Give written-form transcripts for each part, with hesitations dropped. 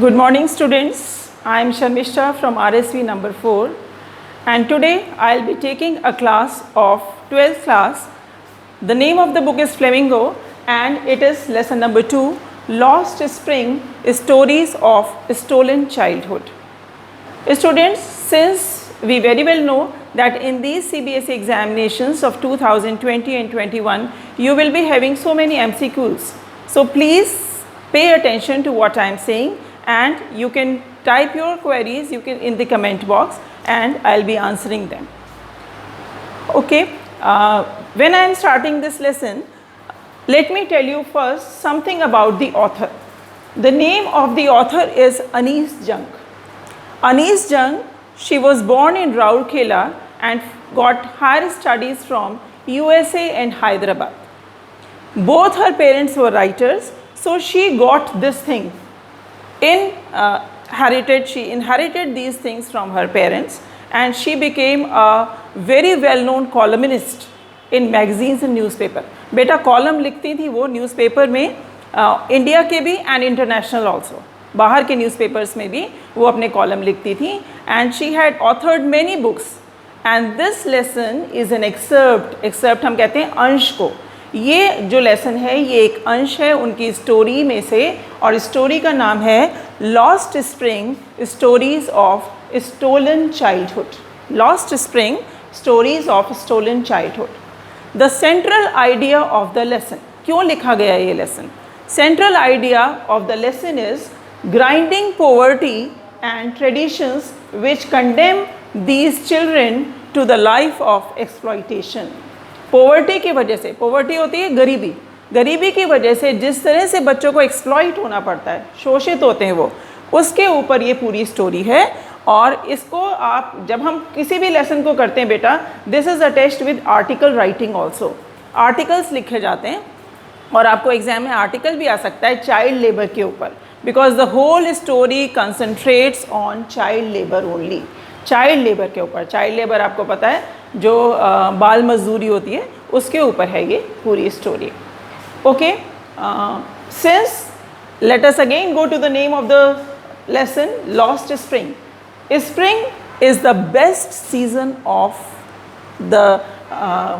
Good morning students, I am Sharmishta from RSV number 4 and today I will be taking a class of 12th class. The name of the book is Flamingo and it is lesson number 2, Lost Spring, Stories of Stolen Childhood. Students, since we very well know that in these CBSE examinations of 2020 and 21, you will be having so many MCQs. So please pay attention to what I am saying and you can type your queries in the comment box and I will be answering them. Okay, when I am starting this lesson, let me tell you first something about the author. The name of the author is Anees Jung. Anees Jung, she was born in Rourkela and got higher studies from USA and Hyderabad. Both her parents were writers. So she got this thing inherited. She inherited these things from her parents and she became a very well-known columnist in magazines and newspaper. बेटा column लिखती थी वो newspaper में, India के भी and international also, बाहर के newspapers में भी वो अपने कॉलम लिखती थी and she had authored many books and this lesson is an excerpt हम कहते हैं अंश को. ये जो लेसन है ये एक अंश है उनकी स्टोरी में से और स्टोरी का नाम है lost spring stories of stolen childhood. Lost spring stories of stolen childhood. The central idea of the lesson, क्यों लिखा गया ये lesson? Central idea of the lesson is grinding poverty and traditions which condemn these children to the life of exploitation. Poverty की वजह से, poverty होती है गरीबी, गरीबी की वजह से जिस तरह से बच्चों को एक्सप्लॉइट होना पड़ता है, शोषित होते हैं वो, उसके ऊपर ये पूरी स्टोरी है. और इसको आप जब हम किसी भी लेसन को करते हैं बेटा, this is attached with article writing also. Articles लिखे जाते हैं और आपको एग्जाम में आर्टिकल भी आ सकता है चाइल्ड लेबर के ऊपर, because the whole story concentrates on child labour only. Child labour के ऊपर, चाइल्ड लेबर आपको पता है जो बाल मजदूरी होती है उसके ऊपर है ये पूरी story. Okay, since let us again go to the name of the lesson, lost spring. Spring is the best season of the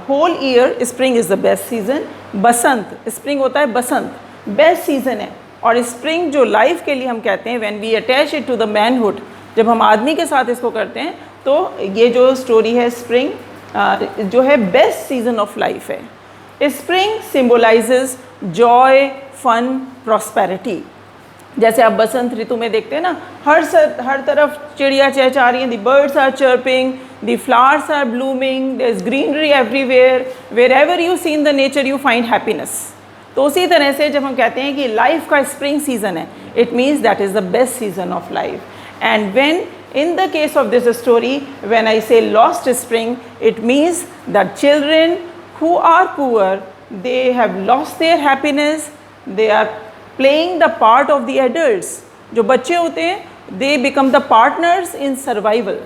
whole year. Spring is the best season. बसंत, स्प्रिंग होता है बसंत, बेस्ट सीजन है. और spring जो life के लिए हम कहते हैं, when we attach it to the manhood, जब हम आदमी के साथ इसको करते हैं तो ये जो स्टोरी है स्प्रिंग जो है बेस्ट सीजन ऑफ लाइफ है. Spring symbolises joy, fun, prosperity. जैसे आप बसंत ऋतु में देखते हैं ना, हर तरफ चिड़िया चहचहा रही हैं, the birds are chirping, the flowers are blooming, there is greenery everywhere, wherever you see in the nature you find happiness. तो उसी तरह से जब हम कहते हैं कि लाइफ का स्प्रिंग सीजन है, it means that is the best season of life. And when in the case of this story, when I say lost spring, it means that children who are poor, they have lost their happiness, they are playing the part of the adults. जो बच्चे होते हैं, they become the partners in survival.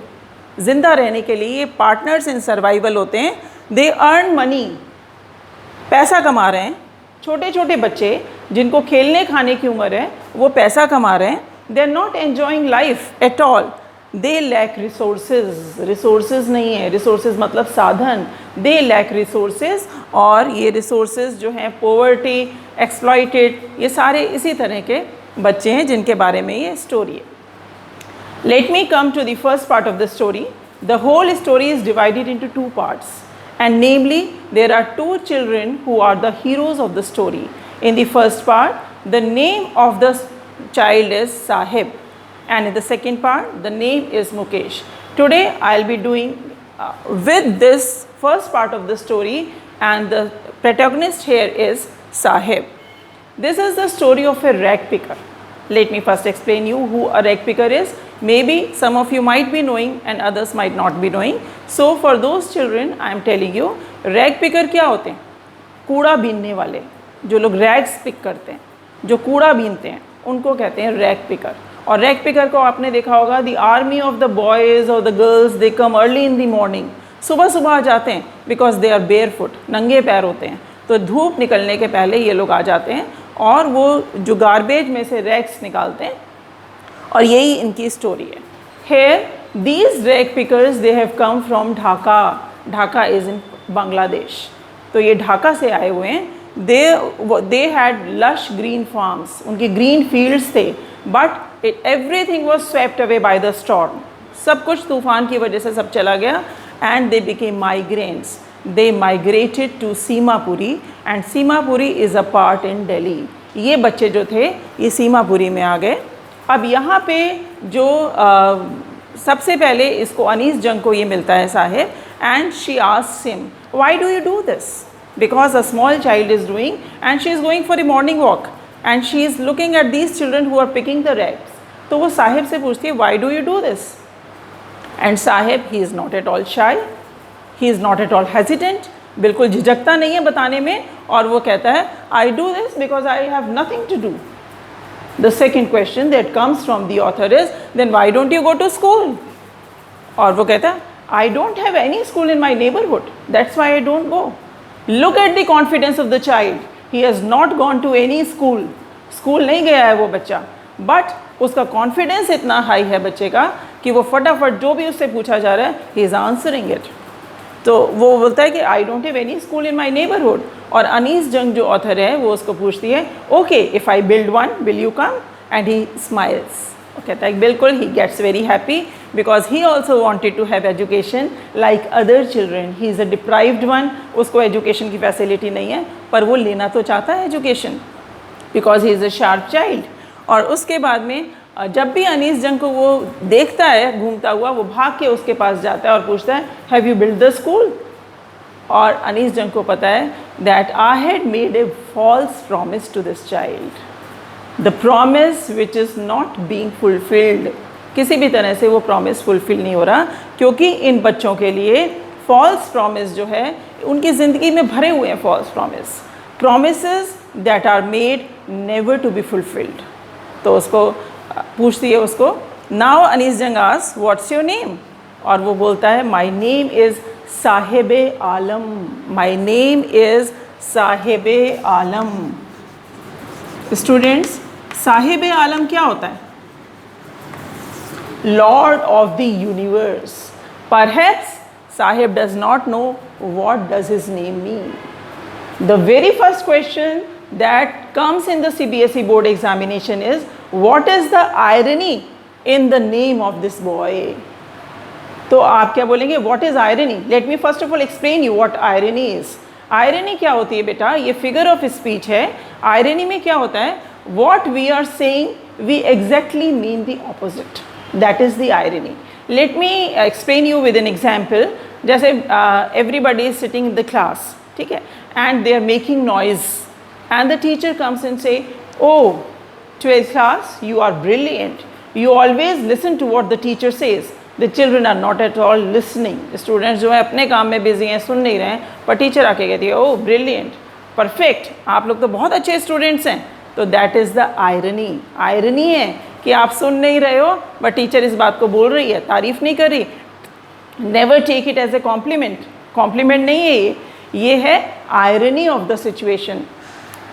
जिंदा रहने के लिए ये partners in survival होते हैं. They earn money, पैसा कमा रहे हैं. छोटे छोटे बच्चे जिनको खेलने खाने की उम्र है वो पैसा कमा रहे हैं. They are not enjoying life at all. They lack resources. Resources नहीं है, resources मतलब साधन. They lack resources और ये resources जो हैं poverty, exploited, ये सारे इसी तरह के बच्चे हैं जिनके बारे में ये story है. Let me come to the first part of the story. The whole story is divided into two parts, and namely there are two children who are the heroes of the story. In the first part, the name of the child is Sahib and in the second part the name is Mukesh. Today I'll be doing with this first part of the story and the protagonist here is Sahib. This is the story of a rag picker. Let me first explain you who a rag picker is. Maybe some of you might be knowing and others might not be knowing. So for those children I am telling you, rag picker क्या होते हैं? कूड़ा बीनने वाले, जो लोग rags pick करते हैं, जो कूड़ा बीनते हैं, उनको कहते हैं रैग पिकर. और रैग पिकर को आपने देखा होगा, the army of the boys और the girls, they come early in the morning. सुबह सुबह आ जाते हैं because they are barefoot, नंगे पैर होते हैं. तो धूप निकलने के पहले ये लोग आ जाते हैं और वो जो गार्बेज में से रैग्स निकालते हैं और यही इनकी स्टोरी है। Here these rag pickers they have come from Dhaka, Dhaka is in Bangladesh. तो ये ढाका से आए हुए हैं। They had lush green farms, उनके ग्रीन फील्ड्स थे, but everything was swept away by the storm, सब कुछ तूफान की वजह से सब चला गया। And they became migrants, they migrated to Seemapuri and Seemapuri is a part in Delhi. ये बच्चे जो थे ये सीमापुरी में आ गए। अब यहाँ पे जो सबसे पहले इसको अनीस जंग को ये मिलता है Saheb, and she asks him why do you do this, because a small child is doing and she is going for a morning walk and she is looking at these children who are picking the rags. तो वो साहिब से पूछती है why do you do this, and Saheb he is not at all shy, he is not at all hesitant, बिल्कुल झिझकता नहीं है बताने में, और वो कहता है I do this because I have nothing to do. The second question that comes from the author is, then why don't you go to school? और वो कहता है I don't have any school in my neighborhood, that's why I don't go. Look at the confidence of the child, he has not gone to any school, school नहीं गया है वो बच्चा, but उसका कॉन्फिडेंस इतना हाई है बच्चे का कि वो फटाफट जो भी उससे पूछा जा रहा है ही इज़ आंसरिंग इट। तो वो बोलता है कि I don't have any school in my neighbourhood. और अनीस जंग जो ऑथर है वो उसको पूछती है okay if I build one will you come, and he smiles, वो कहता है बिल्कुल, he gets very happy because he also wanted to have education like other children. He is a deprived one, उसको एजुकेशन की facility नहीं है, पर वो लेना तो चाहता है education because he is a sharp child. और उसके बाद में जब भी अनीस जंग को वो देखता है घूमता हुआ, वो भाग के उसके पास जाता है और पूछता है have you build the school. और अनीस जंग को पता है that I had made a false promise to this child, the promise which is not being fulfilled. किसी भी तरह से वो प्रॉमिस फुलफिल नहीं हो रहा, क्योंकि इन बच्चों के लिए फॉल्स प्रॉमिस जो है उनकी ज़िंदगी में भरे हुए हैं false promise, promises that are made never to be fulfilled. तो उसको पूछती है उसको, नाउ अनीस जंग आस्क्स व्हाट्स योर नेम, और वो बोलता है my name is Sahebe Alam, my name is Sahebe Alam. Students, Sahebe Alam क्या होता है? Lord of the universe. Perhaps Saheb does not know what does his name mean. The very first question that comes in the CBSE board examination is, what is the irony in the name of this boy? तो आप क्या बोलेंगे, what is irony? Let me first of all explain you what irony is. Irony क्या होती है बेटा? ये figure of speech है। Irony में क्या होता है? What we are saying, we exactly mean the opposite. That is the irony. Let me explain you with an example. जैसे everybody is sitting in the class, ठीक है, and they are making noise, and the teacher comes and say, oh, 12th class, you are brilliant. You always listen to what the teacher says. The children are not at all listening. Students जो है अपने काम में busy हैं, सुन नहीं रहे हैं, पर टीचर आके कहती है, oh, brilliant, perfect, आप लोग तो बहुत अच्छे स्टूडेंट्स हैं। तो that is the irony. Irony है कि आप सुन नहीं रहे हो, बट टीचर इस बात को बोल रही है, तारीफ नहीं कर रही। Never take it as a compliment, compliment नहीं है ये है आयरनी ऑफ द सिचुएशन।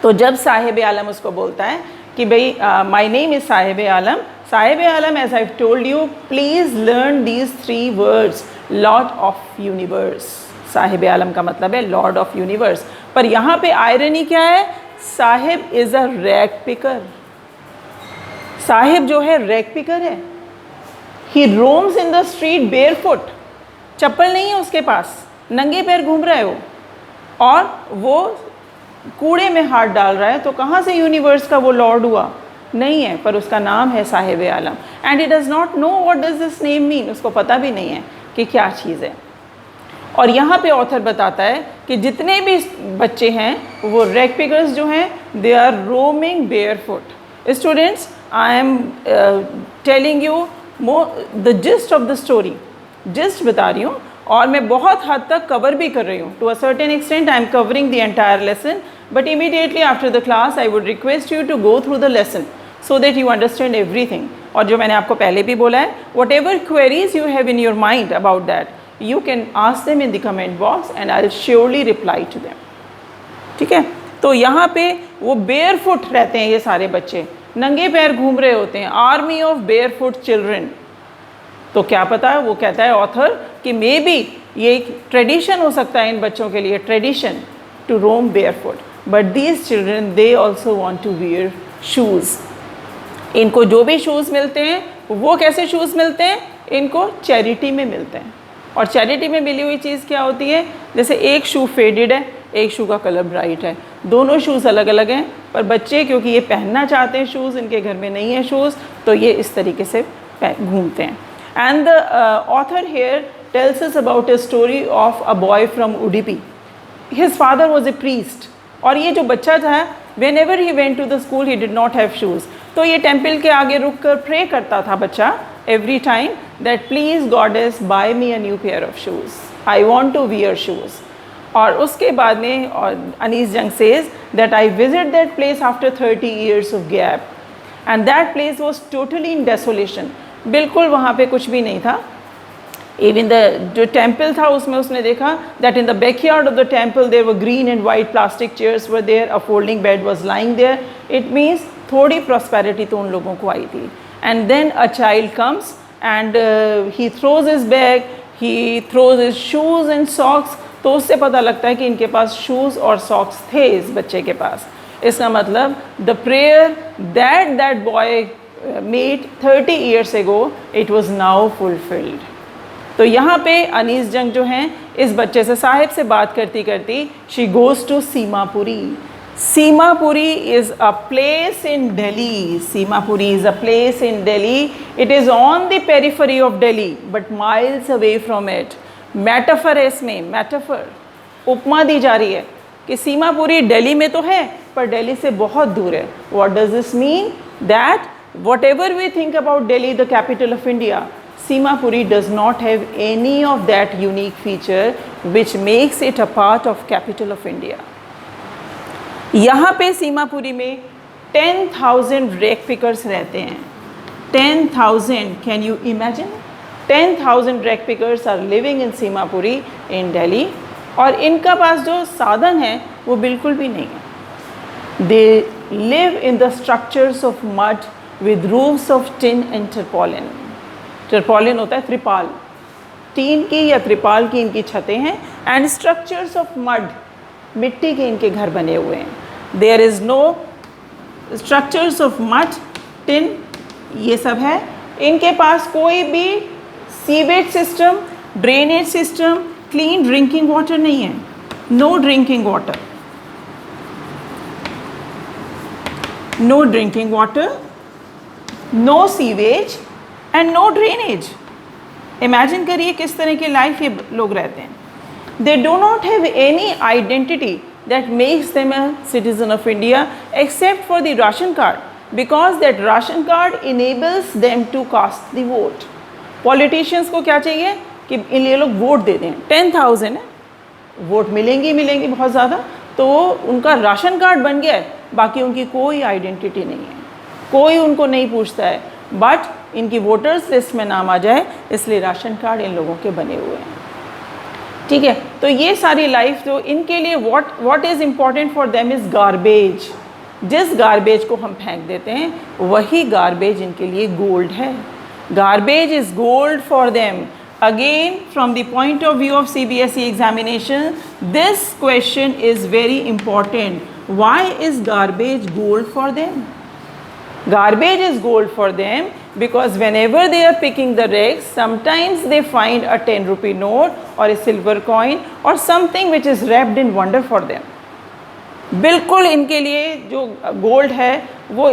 तो जब साहिब आलम उसको बोलता है कि भाई my name is Saheb Alam, Saheb Alam as I told you please learn these 3 words, lord of universe. Saheb Alam का मतलब है लॉर्ड ऑफ यूनिवर्स। पर यहाँ पे आयरनी क्या है? Saheb is a rag picker. Saheb जो है रैग पिकर है। He roams in the street barefoot, चप्पल नहीं है उसके पास, नंगे पैर घूम रहा है वो, और वो कूड़े में हाथ डाल रहा है। तो कहाँ से यूनिवर्स का वो लॉर्ड हुआ? नहीं है, पर उसका नाम है Saheb Alam. And he does not know what does this name mean, उसको पता भी नहीं है कि क्या चीज़ है। और यहाँ पे ऑथर बताता है कि जितने भी बच्चे हैं वो रैग पिकर्स जो हैं they are roaming barefoot. Students, I am telling you the gist of the story, gist बता रही हूँ, और मैं बहुत हद तक कवर भी कर रही हूँ। To a certain extent I am covering the entire lesson, but immediately after the class I would request you to go through the lesson so that you understand everything. और जो मैंने आपको पहले भी बोला है, whatever queries you have in your mind about that, you can ask them in the comment box and I'll surely reply to them. ठीक है, तो यहाँ पे वो barefoot रहते हैं ये सारे बच्चे, नंगे पैर घूम रहे होते हैं, आर्मी ऑफ बेयरफुट चिल्ड्रन। तो क्या पता है, वो कहता है ऑथर कि मे बी ये एक ट्रेडिशन हो सकता है इन बच्चों के लिए, tradition to roam barefoot, but these children they also want to wear shoes. इनको जो भी शूज़ मिलते हैं वो कैसे शूज़ मिलते हैं, इनको चैरिटी में मिलते हैं। और चैरिटी में मिली हुई चीज़ क्या होती है, जैसे एक शू फेडेड है, एक शू का कलर ब्राइट है, दोनों शूज़ अलग अलग हैं, पर बच्चे क्योंकि ये पहनना चाहते हैं शूज़, इनके घर में नहीं है शूज़, तो ये इस तरीके से घूमते हैं। And the author here tells us about a story of a boy from Udupi. His father was a priest, और ये जो बच्चा था, whenever he went to the school he did not have shoes. तो ये टेम्पल के आगे रुक कर प्रे करता था बच्चा every time that please goddess buy me a new pair of shoes, I want to wear shoes. और उसके बाद में Anees Jung says that I visit that place after 30 years of gap, and that place was totally in desolation. बिल्कुल वहाँ पे कुछ भी नहीं था। इवन द जो टेम्पल था उसमें उसने देखा that in the backyard of the temple there were green and white plastic chairs were there, a folding bed was lying there. It means थोड़ी प्रॉस्पेरिटी तो उन लोगों को आई थी। And then a child comes and he throws his bag, he throws his shoes and socks. तो उससे पता लगता है कि इनके पास शूज़ और सॉक्स थे इस बच्चे के पास। इसका मतलब the prayer that boy made 30 years ago, it was now fulfilled. तो यहाँ पे अनीस जंग जो हैं इस बच्चे से, साहिब से बात करती करती, she goes to Seemapuri. Seemapuri is a place in Delhi. Seemapuri is a place in Delhi. It is on the periphery of Delhi but miles away from it. Metaphor है इसमें, मेटाफर, उपमा दी जा रही है कि सीमापुरी दिल्ली में तो है पर दिल्ली से बहुत दूर है। What does this mean? That whatever we think about Delhi, the capital of India, Simapuri does not have any of that unique feature which makes it a part of capital of India. यहाँ पे सीमापुरी में 10,000 rag pickers रहते हैं। 10,000, can you imagine? 10,000 rag pickers are living in Simapuri in Delhi, और इनका पास जो साधन है वो बिल्कुल भी नहीं है। They live in the structures of mud with roofs of tin and tarpaulin. tarpaulin होता है त्रिपाल, टीन की या त्रिपाल की इनकी छतें हैं, एंड स्ट्रक्चर्स ऑफ मड, मिट्टी के इनके घर बने हुए हैं। There is no structures of mud, tin, ये सब है। इनके पास कोई भी sewage system, drainage system, clean drinking water नहीं है। No drinking water, no drinking water, no sewage and no drainage. Imagine करिए किस तरह की लाइफ ये लोग रहते हैं। They do not have any identity that makes them a citizen of India except for the ration card, because that ration card enables them to cast the vote. Politicians को क्या चाहिए कि इन ये लोग वोट दे दें। 10,000 है, वोट मिलेंगी बहुत ज़्यादा, तो उनका राशन कार्ड बन गया है, बाकी उनकी कोई आइडेंटिटी नहीं है, कोई उनको नहीं पूछता है, बट इनकी वोटर्स लिस्ट में नाम आ जाए इसलिए राशन कार्ड इन लोगों के बने हुए हैं। ठीक है, तो ये सारी लाइफ जो इनके लिए what is important for them is garbage. जिस गार्बेज को हम फेंक देते हैं वही गार्बेज इनके लिए गोल्ड है। Garbage is gold for them. Again, from the point of view of CBSE examination, this question is very important. Why is garbage gold for them? Garbage is gold for them because whenever they are picking the rags, sometimes they find a 10 rupee note or a silver coin or something which is wrapped in wonder for them. बिल्कुल इनके लिए जो gold है वो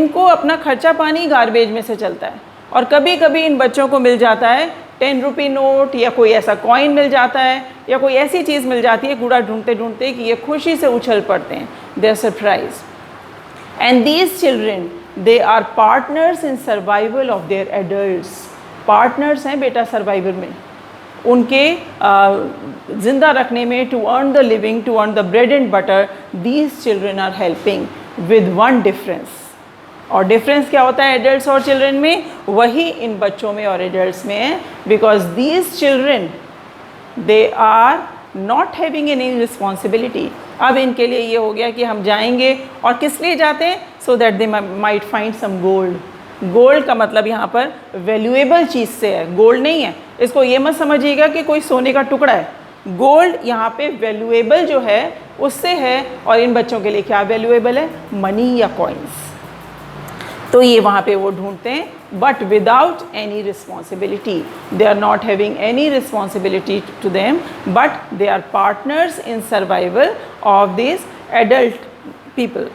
इनको अपना खर्चा पानी गार्बेज में से चलता है। और कभी कभी इन बच्चों को मिल जाता है 10 रुपी नोट या कोई ऐसा कॉइन मिल जाता है या कोई ऐसी चीज़ मिल जाती है कूड़ा ढूंढते ढूंढते कि ये खुशी से उछल पड़ते हैं। They are surprise and these children they are partners in survival of their adults. Partners हैं बेटा सर्वाइवल में, उनके ज़िंदा रखने में, to earn the living, to earn the bread and butter. These children are helping with one difference. और difference क्या होता है एडल्ट्स और चिल्ड्रन में? वही इन बच्चों में और एडल्ट्स में है, because these children they are not having any responsibility. अब इनके लिए ये हो गया कि हम जाएंगे और किस लिए जाते हैं, so that they might find some gold. Gold का मतलब यहाँ पर वैल्यूएबल चीज़ से है, गोल्ड नहीं है। इसको ये मत समझिएगा कि कोई सोने का टुकड़ा है, गोल्ड यहाँ पे वैल्यूएबल जो है उससे है। और इन बच्चों के लिए क्या वैल्यूएबल है, मनी या कॉइन्स। तो ये वहाँ पे वो ढूंढते हैं, but without any responsibility, they are not having any responsibility to them, but they are partners in survival of this adult people.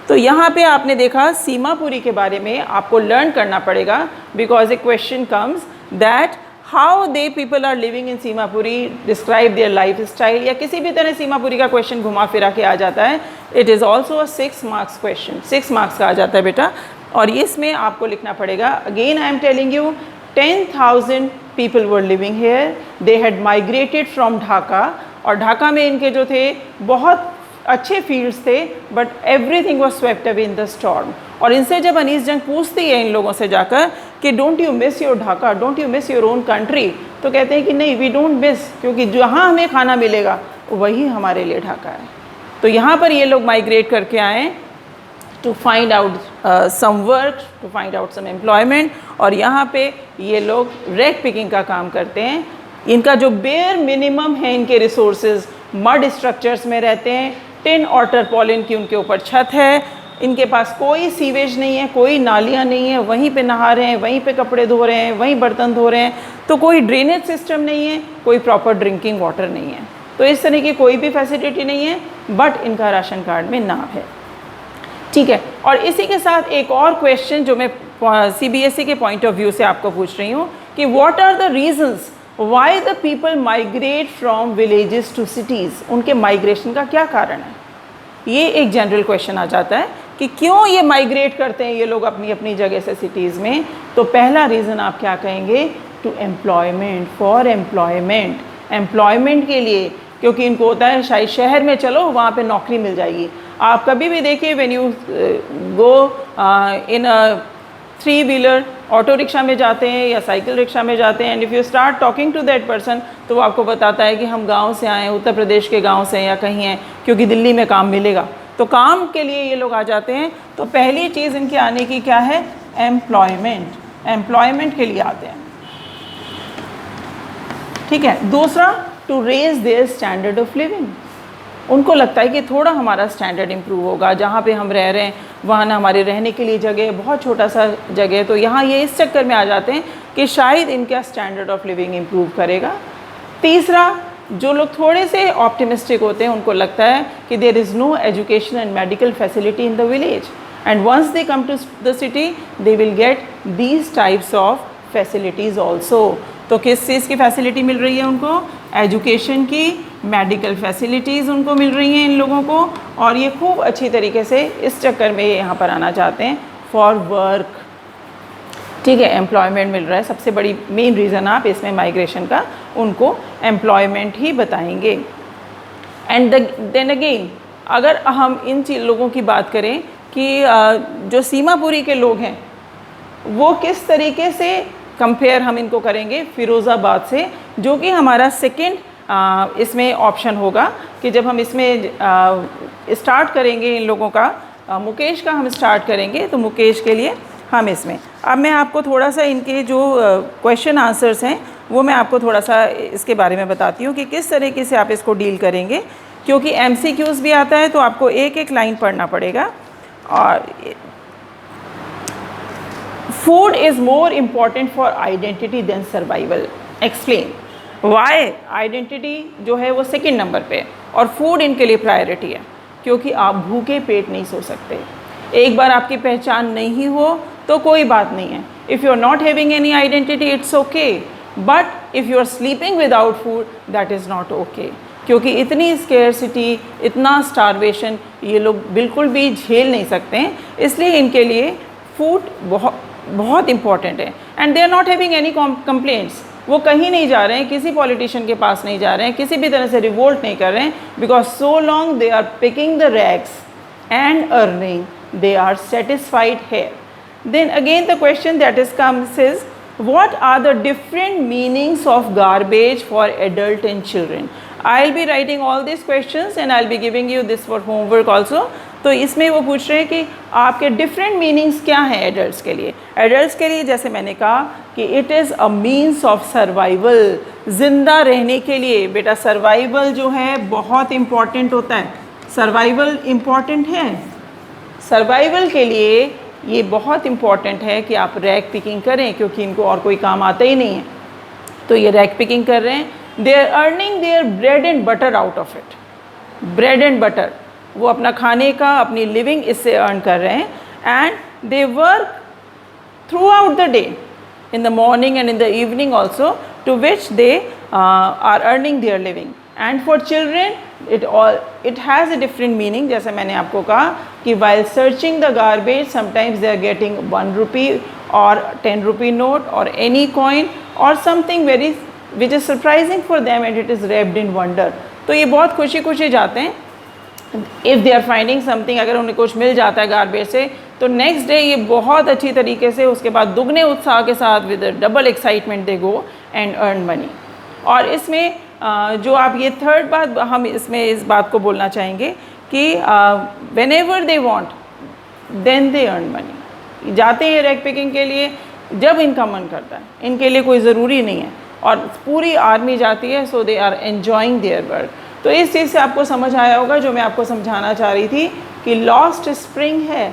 तो यहाँ पे आपने देखा सीमापुरी के बारे में आपको लर्न करना पड़ेगा, because a question comes that how they people are living in Seemapuri, describe their lifestyle, या किसी भी तरह सीमापुरी का क्वेश्चन घुमा फिरा के आ जाता है। It is also a 6 marks question, 6 marks का आ जाता है बेटा। और इसमें आपको लिखना पड़ेगा, again I am telling you, 10,000 people were living here, they had migrated from Dhaka. और ढाका में इनके जो थे बहुत अच्छे फील्ड्स थे, but everything was swept away in the storm. और इनसे जब अनीस जंग पूछती है इन लोगों से जाकर कि don't you miss your Dhaka, don't you miss your own country, तो कहते हैं कि नहीं, वी डोंट मिस, क्योंकि जहाँ हमें खाना मिलेगा वही हमारे लिए ढाका है। तो यहाँ पर ये लोग माइग्रेट करके आए to find out some work, to find out some employment. और यहाँ पे ये लोग रैक पिकिंग का काम करते हैं। इनका जो बेयर मिनिमम है, इनके रिसोर्सेज, मड स्ट्रक्चर्स में रहते हैं, टिन और टर्पॉलिन की उनके ऊपर छत है, इनके पास कोई सीवेज नहीं है, कोई नालियाँ नहीं है, वहीं पे नहा रहे हैं, वहीं पे कपड़े धो रहे हैं, वहीं बर्तन धो रहे हैं। तो कोई ड्रेनेज सिस्टम नहीं है, कोई प्रॉपर ड्रिंकिंग वाटर नहीं है। तो इस तरह की कोई भी फैसिलिटी नहीं है, बट इनका राशन कार्ड में नाम है, ठीक है। और इसी के साथ एक और क्वेश्चन जो मैं CBSE के पॉइंट ऑफ व्यू से आपको पूछ रही हूँ कि what are the reasons why the people migrate from villages to cities. उनके माइग्रेशन का क्या कारण है, ये एक जनरल क्वेश्चन आ जाता है कि क्यों ये माइग्रेट करते हैं ये लोग अपनी अपनी जगह से सिटीज़ में। तो पहला रीज़न आप क्या कहेंगे, to employment, for employment, employment के लिए, क्योंकि इनको होता है शायद शहर में चलो वहाँ पे नौकरी मिल जाएगी। आप कभी भी देखिए when you go in a 3 wheeler, auto rickshaw में जाते हैं या साइकिल रिक्शा में जाते हैं, and if you start talking to that person, तो वो आपको बताता है कि हम गांव से आए हैं, उत्तर प्रदेश के गांव से हैं या कहीं हैं, क्योंकि दिल्ली में काम मिलेगा। तो काम के लिए ये लोग आ जाते हैं। तो पहली चीज़ इनके आने की क्या है, एम्प्लॉयमेंट, एम्प्लॉयमेंट के लिए आते हैं, ठीक है। दूसरा, to raise their standard of living. उनको लगता है कि थोड़ा हमारा स्टैंडर्ड इम्प्रूव होगा, जहाँ पे हम रह रहे हैं वहाँ ना हमारे रहने के लिए जगह है, बहुत छोटा सा जगह, तो यहाँ ये इस चक्कर में आ जाते हैं कि शायद इनका स्टैंडर्ड ऑफ लिविंग इम्प्रूव करेगा। तीसरा, जो लोग थोड़े से ऑप्टिमिस्टिक होते हैं, उनको लगता है कि there is no education and medical facility in the village, and once they come to the city they will get these types of facilities also. तो किस चीज़ की फैसिलिटी मिल रही है उनको, एजुकेशन की, मेडिकल फैसिलिटीज़ उनको मिल रही हैं इन लोगों को, और ये खूब अच्छी तरीके से इस चक्कर में ये यहाँ पर आना चाहते हैं फॉर वर्क, ठीक है। एम्प्लॉयमेंट मिल रहा है, सबसे बड़ी मेन रीज़न आप इसमें माइग्रेशन का उनको एम्प्लॉयमेंट ही बताएंगे। एंड देन अगेन, अगर हम इन लोगों की बात करें कि जो सीमापुरी के लोग हैं वो किस तरीके से कंपेयर हम इनको करेंगे फिरोज़ाबाद से, जो कि हमारा सेकंड इसमें ऑप्शन होगा कि जब हम इसमें स्टार्ट करेंगे इन लोगों का, मुकेश का हम स्टार्ट करेंगे, तो मुकेश के लिए हम इसमें, अब मैं आपको थोड़ा सा इनके जो क्वेश्चन आंसर्स हैं वो मैं आपको थोड़ा सा इसके बारे में बताती हूँ कि किस तरीके से आप इसको डील करेंगे, क्योंकि MCQs भी आता है तो आपको एक एक लाइन पढ़ना पड़ेगा। और food is more important for identity than survival, explain why. Identity जो है वो सेकंड नंबर पे और फूड इनके लिए प्रायोरिटी है, क्योंकि आप भूखे पेट नहीं सो सकते। एक बार आपकी पहचान नहीं हो तो कोई बात नहीं है, if you are not having any identity it's okay, but if you are sleeping without food that is not okay, क्योंकि इतनी स्केर्सिटी, इतना स्टारवेशन ये लोग बिल्कुल भी झेल नहीं सकते हैं। इसलिए इनके लिए फूड बहुत इंपॉर्टेंट है। And they are not having any complaints, वो कहीं नहीं जा रहे हैं, किसी पॉलिटिशियन के पास नहीं जा रहे हैं, किसी भी तरह से रिवोल्ट नहीं कर रहे हैं, because so long they are picking the rags and earning, they are satisfied here. Then again the question that is comes is what are the different meanings of garbage for adult and children. I will be writing all this questions and I will be giving you this for homework also. तो इसमें वो पूछ रहे हैं कि आपके different meanings क्या हैं एडल्ट्स के लिए। एडल्ट्स के लिए जैसे मैंने कहा कि it is a means of survival, ज़िंदा रहने के लिए। बेटा सर्वाइवल जो है बहुत इम्पॉर्टेंट होता है, सर्वाइवल इम्पॉर्टेंट है। सर्वाइवल के लिए ये बहुत इम्पॉर्टेंट है कि आप रैग पिकिंग करें, क्योंकि इनको और कोई काम आता ही नहीं है। तो ये रैग पिकिंग कर रहे हैं। They are earning their bread and butter out of it. Bread and butter, वो अपना खाने का, अपनी लिविंग इससे अर्न कर रहे हैं। And they work through out the day, in the morning and in the evening also, to which they are earning their living. And for children it has a different meaning. जैसे मैंने आपको कहा कि while searching the garbage sometimes they are getting 1 rupee or 10 rupee note or any coin or something very which is surprising for them and it is wrapped in wonder. तो ये बहुत खुशी खुशी जाते हैं। If they are finding something, अगर उन्हें कुछ मिल जाता है गार्बेज से, तो नेक्स्ट डे ये बहुत अच्छी तरीके से उसके बाद दुगने उत्साह के साथ with double excitement they go and earn money. और इसमें जो आप ये थर्ड बात हम इसमें इस बात को बोलना चाहेंगे कि whenever they want then they earn money. जाते हैं रैग पिकिंग के लिए जब इनका मन करता है, इनके लिए कोई ज़रूरी नहीं है। और पूरी आर्मी जाती है, so they are enjoying their work. तो इस चीज़ से आपको समझ आया होगा जो मैं आपको समझाना चाह रही थी कि लॉस्ट स्प्रिंग है।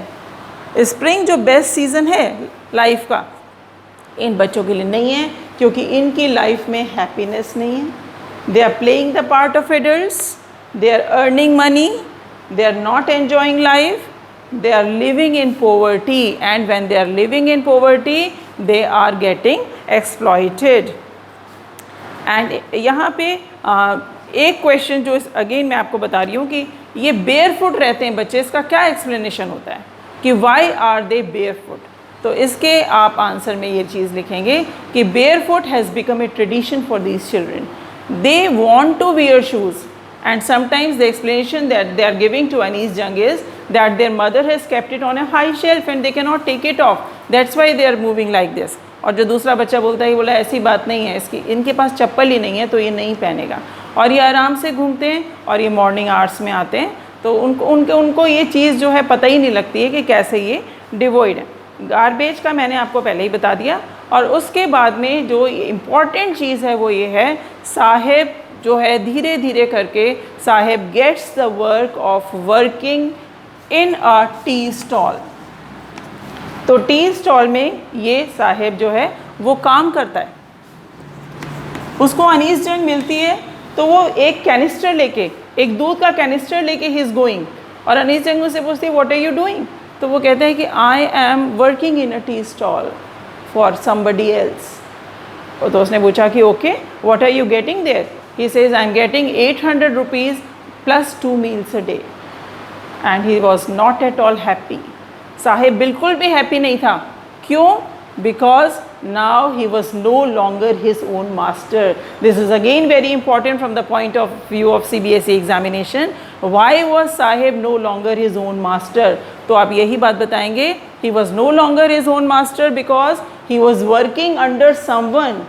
स्प्रिंग जो बेस्ट सीज़न है लाइफ का, इन बच्चों के लिए नहीं है, क्योंकि इनकी लाइफ में हैप्पीनेस नहीं है। They are playing the part of adults, they are earning money, they are not enjoying life, they are living in poverty, and when they are living in poverty they are getting exploited. and यहाँ पे एक question जो again मैं आपको बता रही हूँ कि ये बेयरफुट रहते हैं बच्चे, इसका क्या एक्सप्लेनेशन होता है कि वाई आर दे बेयरफुट। तो इसके आप आंसर में ये चीज़ लिखेंगे कि barefoot has become a tradition for these children, they want to wear shoes. And sometimes the explanation that they are giving to Anis Jung is that their mother has kept it on a high shelf and they cannot take it off. That's why they are moving like this. और जो दूसरा बच्चा बोलता है, बोला ऐसी बात नहीं है, इसकी इनके पास चप्पल ही नहीं है तो ये नहीं पहनेगा। और ये आराम से घूमते हैं और ये मॉर्निंग आवर्स में आते हैं, तो उनको ये चीज़ जो है पता ही नहीं लगती है कि कैसे ये डिवॉइड है। गार्बेज का मैंने आपको पहले ही बता दिया। और उसके बाद में जो इम्पॉर्टेंट चीज़ है वो ये है, साहेब जो है धीरे धीरे करके Saheb gets the work of working in a tea stall. तो टी स्टॉल में ये साहेब जो है वो काम करता है। उसको अनीस जंग मिलती है तो वो एक कैनिस्टर लेके, एक दूध का कैनिस्टर लेके ही इज़ गोइंग। और अनीस जंग उससे पूछती है व्हाट आर यू डूइंग, तो वो कहते हैं कि I am working in a tea stall for somebody else. तो उसने पूछा कि okay what are you getting there, he says I am getting 800 rupees plus 2 meals a day. And he was not at all happy. साहेब बिल्कुल भी happy नहीं था। क्यों? Because now he was no longer his own master. This is again very important from the point of view of CBSE examination. Why was Saheb no longer his own master? तो आप यही बात बताएंगे, he was no longer his own master because he was working under someone.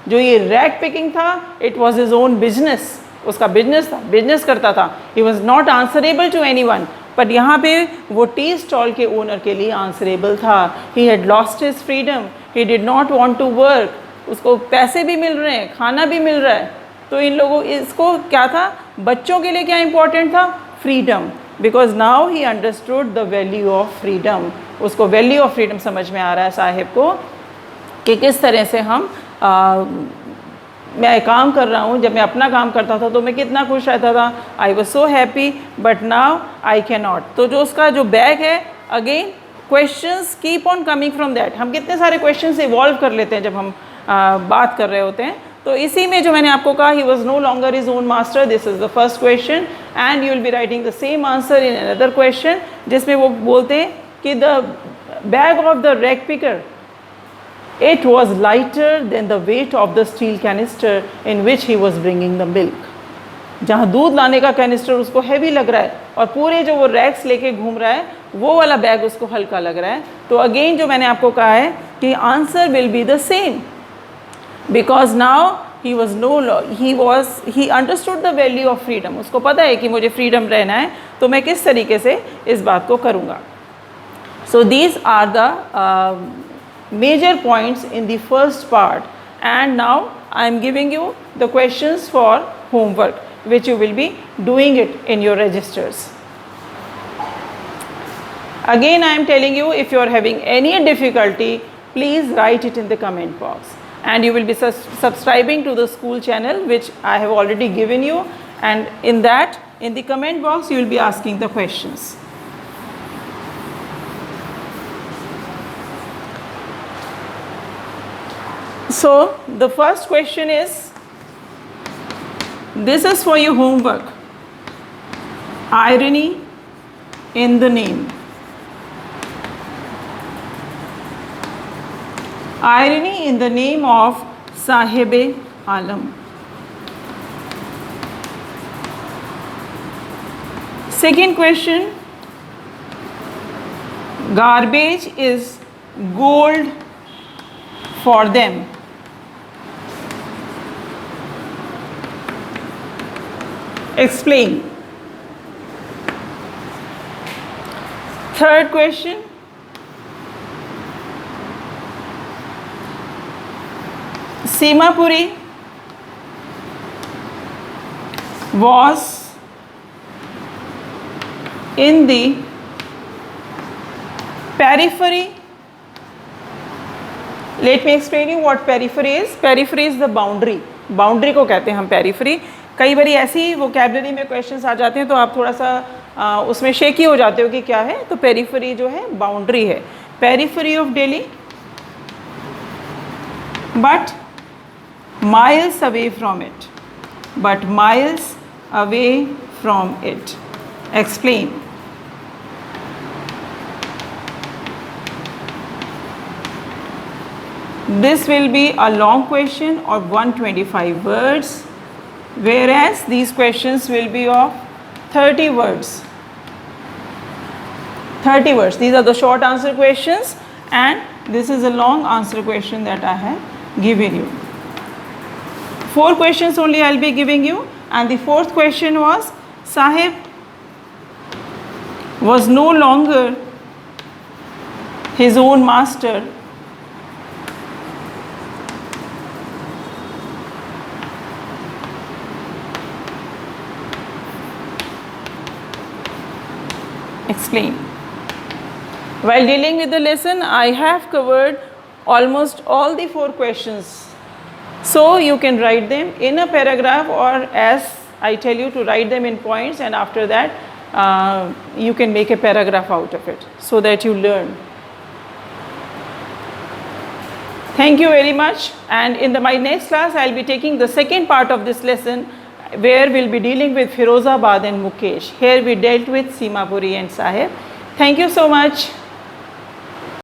जो ये rag picking था, it was his own business, उसका business था, बिजनेस करता था। He was not answerable to anyone, but यहाँ पे वो टी स्टॉल के ओनर के लिए आंसरेबल था। He had lost his freedom, he did not want to work. उसको पैसे भी मिल रहे हैं, खाना भी मिल रहा है। तो इन लोगों, इसको क्या था, बच्चों के लिए क्या इंपॉर्टेंट था, freedom, because now he understood the value of freedom. उसको वैल्यू ऑफ फ्रीडम समझ में आ रहा है साहिब को कि किस तरह से हम मैं काम कर रहा हूँ। जब मैं अपना काम करता था तो मैं कितना खुश रहता था, I was so happy, but now I can not. तो जो उसका जो बैग है, again questions keep on coming from that. हम कितने सारे क्वेश्चंस इवॉल्व कर लेते हैं जब हम बात कर रहे होते हैं। तो इसी में जो मैंने आपको कहा, he was no longer his own master, this is the first question and you will be writing the same answer in another question, जिसमें वो बोलते हैं कि the bag of the rag picker, it was lighter than the weight of the steel canister in which he was bringing the milk. जहाँ दूध लाने का canister उसको हैवी लग रहा है और पूरे जो वो रैक्स लेके घूम रहा है वो वाला बैग उसको हल्का लग रहा है। तो अगेन जो मैंने आपको कहा है कि answer will be the same, because now he understood the value of freedom. उसको पता है कि मुझे freedom रहना है, तो मैं किस तरीके से इस बात को करूँगा. So these are the major points in the first part, and now I am giving you the questions for homework, which you will be doing it in your registers. Again, I am telling you, if you are having any difficulty, please write it in the comment box, and you will be subscribing to the school channel, which I have already given you, and in the comment box you will be asking the questions. So the first question is, this is for your homework. Irony in the name. Irony in the name of Sahib-e-Alam. Second question, garbage is gold for them. Explain. Third question, Seema Puri was in the periphery. Let me explain you what periphery is. Periphery is the boundary. Boundary को कहते हैं हम periphery. कई बारी ऐसी vocabulary में questions आ जाते हैं तो आप थोड़ा सा उसमें शेकी हो जाते हो कि क्या है. तो पेरिफेरी जो है बाउंड्री है. Periphery of Delhi, but miles away from it. But miles away from it. Explain. This will be a long question of 125 words, whereas these questions will be of 30 words. 30 words. These are the short answer questions, and this is a long answer question that I have given you. 4 questions only I will be giving you, and the fourth question was, Sahib was no longer his own master. Explain. While dealing with the lesson, I have covered almost all the 4 questions. So you can write them in a paragraph, or as I tell you to write them in points, and after that you can make a paragraph out of it so that you learn. Thank you very much, and in my next class I will be taking the second part of this lesson, where we will be dealing with Firozabad and Mukesh. Here we dealt with Seema Puri and Sahib. Thank you so much.